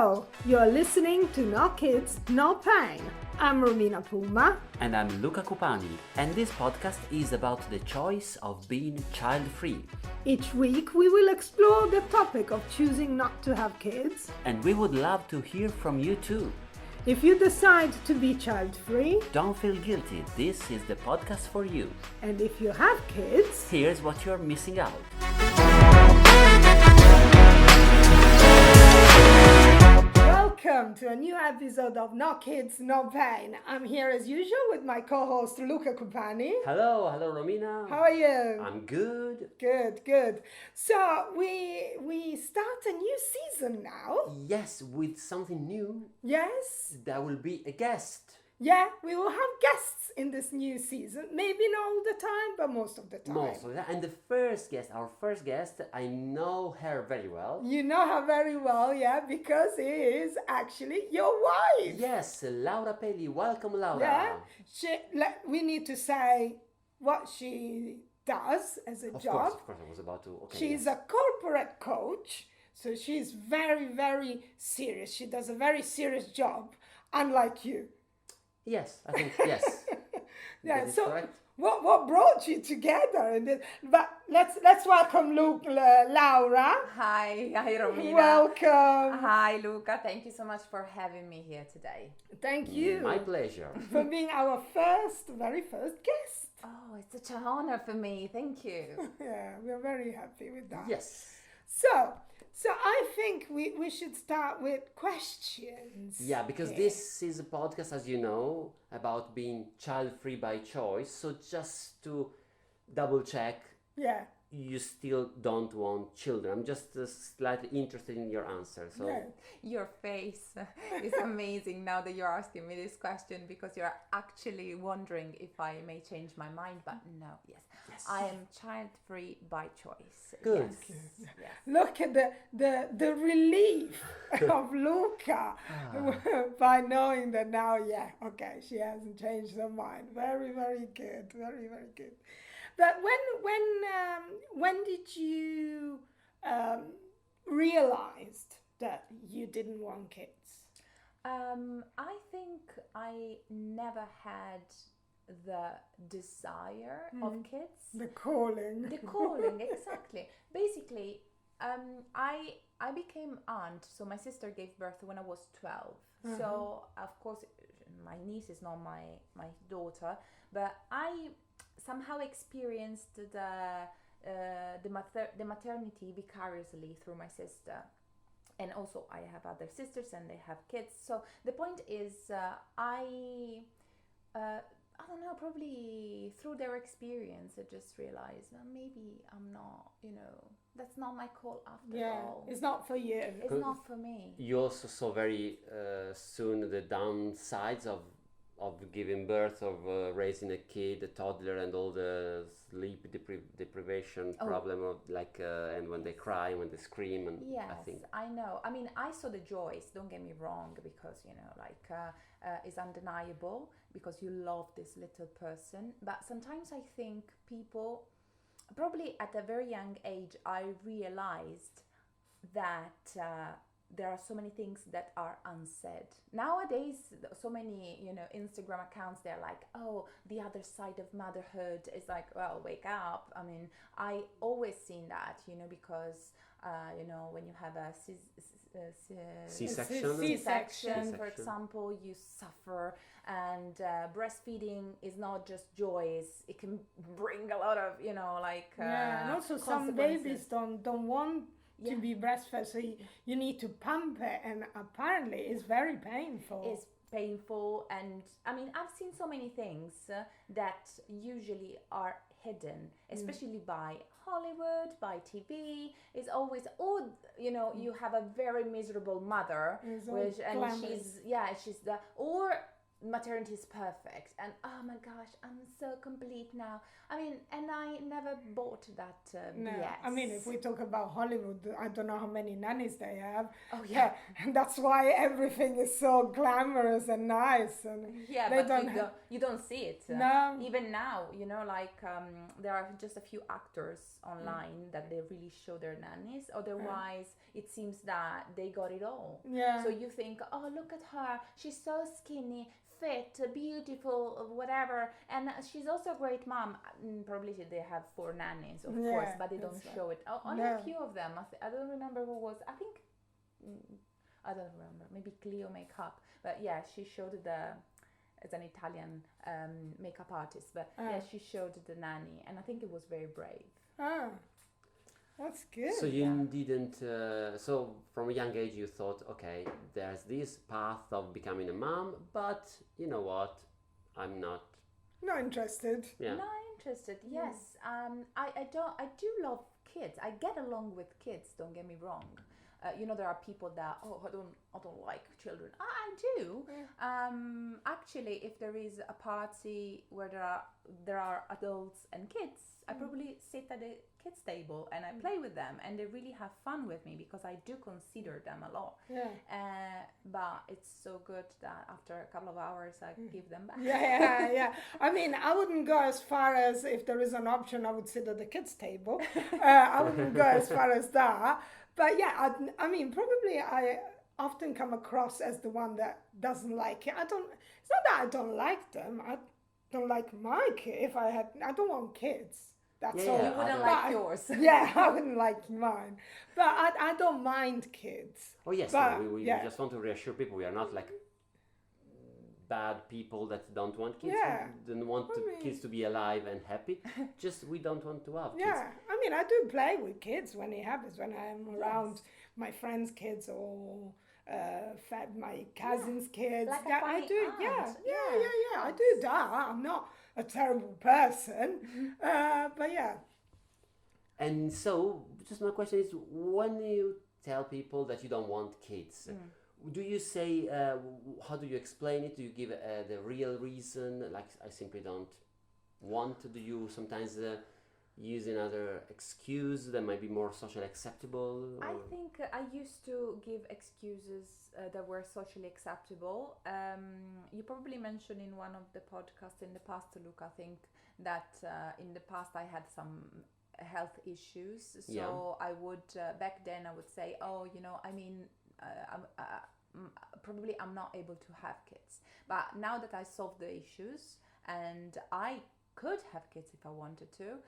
Hello, you're listening to No Kids, No Pain. I'm Romina Puma. And I'm Luca Cupani, and this podcast is about the choice of being child-free. Each week we will explore the topic of choosing not to have kids. And we would love to hear from you too. If you decide to be child-free, Don't feel guilty, this is the podcast for you. and if you have kids, Here's what you're missing out. welcome to a new episode of No Kids, No Pain. I'm here as usual with my co-host Luca Cupani. Hello Romina. How are you? I'm good. Good. So we start a new season now. Yes, with something new, Yes. there will be a guest. Yeah, we will have guests in this new season. Maybe not all the time, but most of the time. Most of that. And our first guest, I know her very well. You know her very well, yeah, because he is actually your wife. Yes, Laura Peli. Welcome, Laura. Yeah, we need to say what she does as a job. Of course, I was about to. Okay, She's yes. a corporate coach, so she's very serious. She does a very serious job, unlike you. Yes, I think yes. Yeah, That is so correct. what brought you together? But let's welcome Laura. Hi Romina. Welcome. Hi Luca, thank you so much for having me here today. Thank you My pleasure. for being our very first guest. Oh, it's such an honor for me, thank you. Yeah, we're very happy with that. Yes. So I think we should start with questions. Yeah, because here. this is a podcast, as you know, about being child-free by choice. So just to double check, Yeah. you still don't want children. I'm just slightly interested in your answer. So Yeah. Your face is amazing now that you're asking me this question, because you're actually wondering if I may change my mind, but no, yes. I am child-free by choice. Good. Yes. Look at the relief of Luca by knowing that now, she hasn't changed her mind. Very good. Very good. But when did you realize that you didn't want kids? I think I never had the desire of kids. The calling. The calling, exactly. Basically, I became aunt. So my sister gave birth when I was 12. So of course, my niece is not my daughter, but I somehow experienced the maternity vicariously through my sister. And also I have other sisters and they have kids. So the point is, I don't know, probably through their experience, I just realized maybe I'm not, that's not my call after all. It's not for you. It's not for me. you also saw very soon the downsides of giving birth, of raising a kid, a toddler, and all the sleep deprivation problem of and when they cry, when they scream, and Yes, I think I know. I mean, I saw the joys, don't get me wrong, because, it's undeniable because you love this little person. But sometimes I think people, probably at a very young age, I realized that there are so many things that are unsaid. Nowadays, so many, Instagram accounts, they're like, oh, the other side of motherhood is like, well, wake up. I mean, I always seen that, because, when you have a C-section. C-section, for example, you suffer, and breastfeeding is not just joyous. It can bring a lot of, And also some babies don't want to be breastfed, so you need to pump it, and apparently it's very painful. It's painful, and I mean, I've seen so many things that usually are hidden, especially by Hollywood, by TV. It's always, you have a very miserable mother, It's all she's the, or maternity is perfect and oh my gosh, I'm so complete now. I mean, and I never bought that No, BS. I mean, if we talk about Hollywood, I don't know how many nannies they have. Oh yeah. And that's why everything is so glamorous and nice. And Yeah, they but don't you don't see it. No. Even now, you know, like there are just a few actors online that they really show their nannies. Otherwise, it seems that they got it all. Yeah. So you think, oh, look at her. She's so skinny, fit, beautiful, whatever. And she's also a great mom. Probably they have 4 nannies, of course, but they don't show it. Only a few of them. I don't remember who was. I think, I don't remember. Maybe Cleo Makeup. But yeah, she showed as an Italian makeup artist. But yeah, she showed the nanny. And I think it was very brave. Ah, that's good. So you didn't. So from a young age, you thought, okay, there's this path of becoming a mom, but you know what? I'm not. Not interested. Yeah. Not interested. Yes. I do love kids. I get along with kids. Don't get me wrong. You know, there are people that I don't like children. I do. Actually, if there is a party where there are adults and kids, I probably sit at the kids table and I play with them, and they really have fun with me because I do consider them a lot. Yeah. But it's so good that after a couple of hours I give them back. Yeah. I mean, I wouldn't go as far as if there is an option, I would sit at the kids' table. I wouldn't go as far as that. But yeah, I mean, probably I often come across as the one that doesn't like it. It's not that I don't like them. I don't like my kid. I don't want kids. That's all. Yeah, You wouldn't but like yours. Yeah, I wouldn't like mine. But I don't mind kids. Oh yes, But, no, we just want to reassure people we are not like bad people that don't want kids. Yeah. We don't want kids to be alive and happy. Just we don't want to have kids. Yeah, I mean, I do play with kids when it happens, when I'm around my friends' kids or my cousins' kids. Like a I funny do, aunt. yeah. I do that. I'm not a terrible person, but yeah. And so, just my question is, when you tell people that you don't want kids, do you say, how do you explain it? Do you give the real reason? Like, I simply don't want to. Do you sometimes use another excuse that might be more socially acceptable? Or? I think I used to give excuses that were socially acceptable. You probably mentioned in one of the podcasts in the past, Luca, I think that in the past I had some health issues. So I would, back then I would say, oh, you know, I mean, probably I'm not able to have kids. But now that I solved the issues and I could have kids if I wanted to,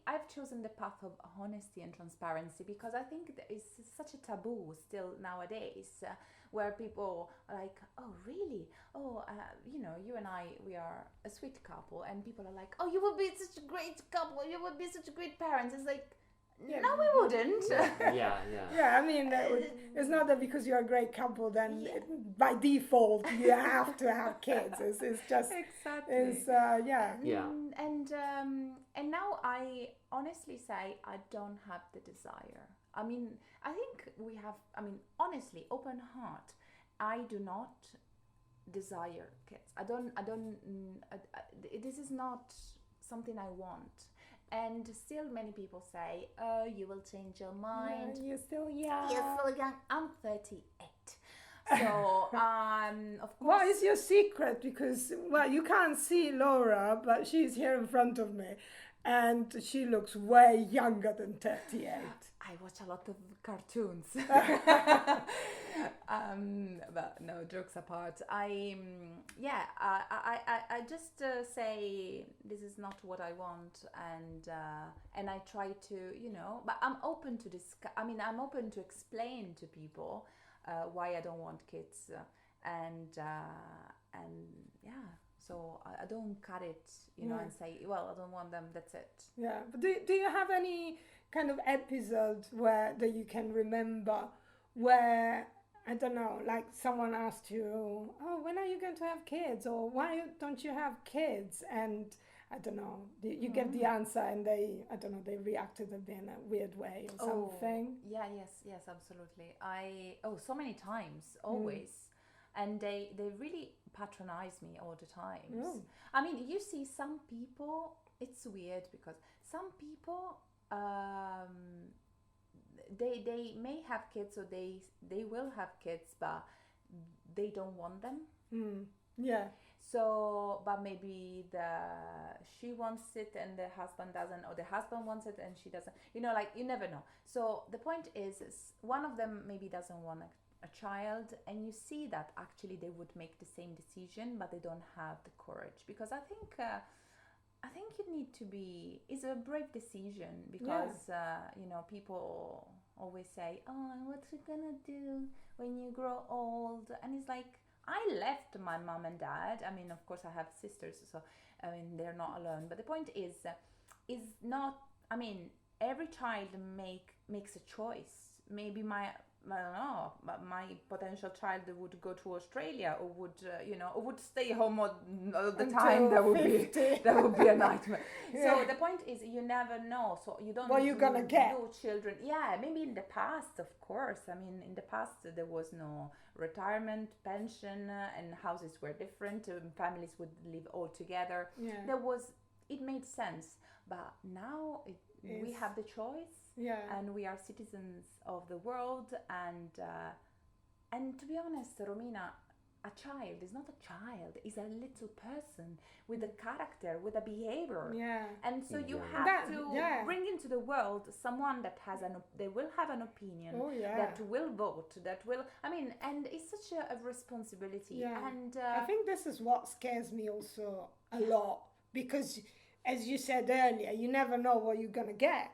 I've chosen the path of honesty and transparency because I think there is such a taboo still nowadays where people are like, oh really? Oh, you know, you and I, we are a sweet couple, and people are like, oh, you would be such a great couple, you would be such a great parents. It's like, no, we wouldn't. Yeah. Yeah, I mean, it's not that because you're a great couple, then by default you have to have kids. It's just exactly. It's Yeah. And now I honestly say I don't have the desire. I mean, I think we have. I mean, honestly, open heart. I do not desire kids. I don't. This is not something I want. And still many people say, oh, you will change your mind. you're still young. You're still young. I'm 38. So, of course. What is your secret? Because, well, you can't see Laura, but she's here in front of me. And she looks way younger than 38. I watch a lot of cartoons. But no, jokes apart. I just say this is not what I want, and I try to, you know, but I'm open to discuss. I mean, I'm open to explain to people why I don't want kids, and yeah. So I don't cut it, you know, and say, well, I don't want them. That's it. Yeah, but do you have any kind of episode that you can remember where, I don't know, like someone asked you, oh, when are you going to have kids, or why don't you have kids? And I don't know, you get the answer and they, I don't know, they reacted in a weird way or something. Yeah, yes, absolutely. So many times, always. And they really patronize me all the times. I mean, you see some people, it's weird because some people, they may have kids or they will have kids, but they don't want them. Yeah. So, but maybe she wants it and the husband doesn't, or the husband wants it and she doesn't. You know, like you never know. So the point is one of them maybe doesn't want a child, and you see that actually they would make the same decision, but they don't have the courage, because I think you need to be. It's a brave decision because you know, people always say, "Oh, what you gonna do when you grow old?" And it's like, I left my mom and dad. I mean, of course, I have sisters, so I mean, they're not alone. But the point is not. I mean, every child makes a choice. Maybe I don't know, but my potential child would go to Australia, or would or would stay home all the time. That would be a nightmare. So the point is, you never know. So you don't. What you're gonna get? No children. Yeah, maybe in the past, of course. I mean, in the past there was no retirement pension, and houses were different. Families would live all together. Yeah. It made sense, but now we have the choice. Yeah. And we are citizens of the world, and to be honest, Romina, a child is not a child, is a little person with a character, with a behavior. Yeah. And so you have to bring into the world someone that they will have an opinion, that will vote, that will, I mean, and it's such a responsibility. Yeah. And I think this is what scares me also a lot, because as you said earlier, you never know what you're gonna get.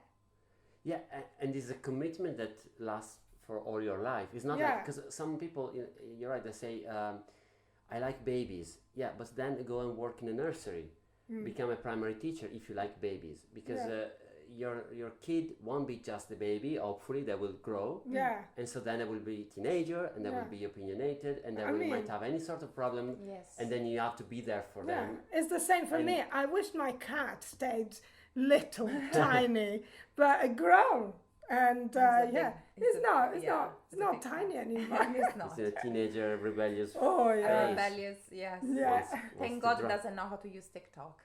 Yeah, and it's a commitment that lasts for all your life. It's not like, because some people, you're right, they say, I like babies. Yeah, but then go and work in a nursery, become a primary teacher if you like babies, because your kid won't be just a baby. Hopefully they will grow. Yeah. And so then they will be a teenager, and they will be opinionated, and they might have any sort of problem. Yes. And then you have to be there for them. It's the same for me. I wish my cat stayed little, tiny, but grown. And it's not tiny anymore. It's not. It's a teenager rebellious. Oh yeah. Rebellious, yes. Yeah. Thank God he doesn't know how to use TikTok.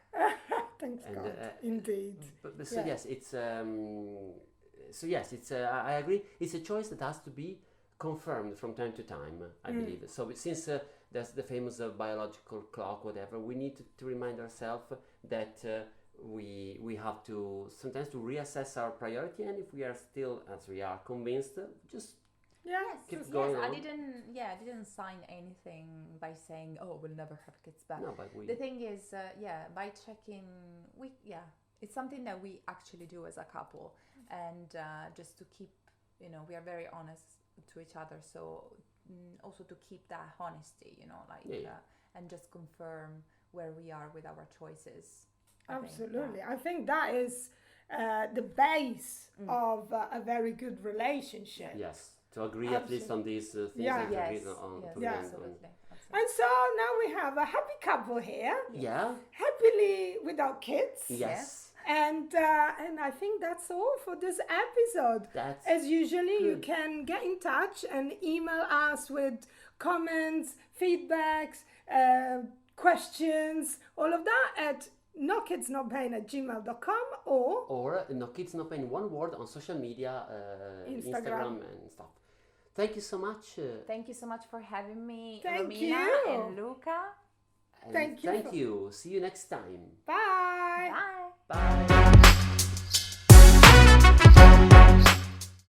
Thanks God. Indeed. But so yes, it's I agree. It's a choice that has to be confirmed from time to time, I believe. So since there's the famous biological clock, whatever, we need to remind ourselves that we have to sometimes to reassess our priority, and if we are still, as we are, convinced, just keep going on. I didn't sign anything by saying, oh, we'll never have kids back. No, but the thing is, by checking, it's something that we actually do as a couple, and just to keep, we are very honest to each other, so also to keep that honesty, and just confirm where we are with our choices. Absolutely. I think that is the base of a very good relationship. Yes, to agree at least on these things. Absolutely. And so now we have a happy couple here. Yeah. Happily without kids. Yes. And I think that's all for this episode. As usually, you can get in touch and email us with comments, feedbacks, questions, all of that at nokidsnotpain@gmail.com or nokidsnotpain, one word, on social media, Instagram and stuff. Thank you so much. Thank you so much for having me, Thank Romina you. and Luca. And thank you. See you next time. Bye. Bye. Bye.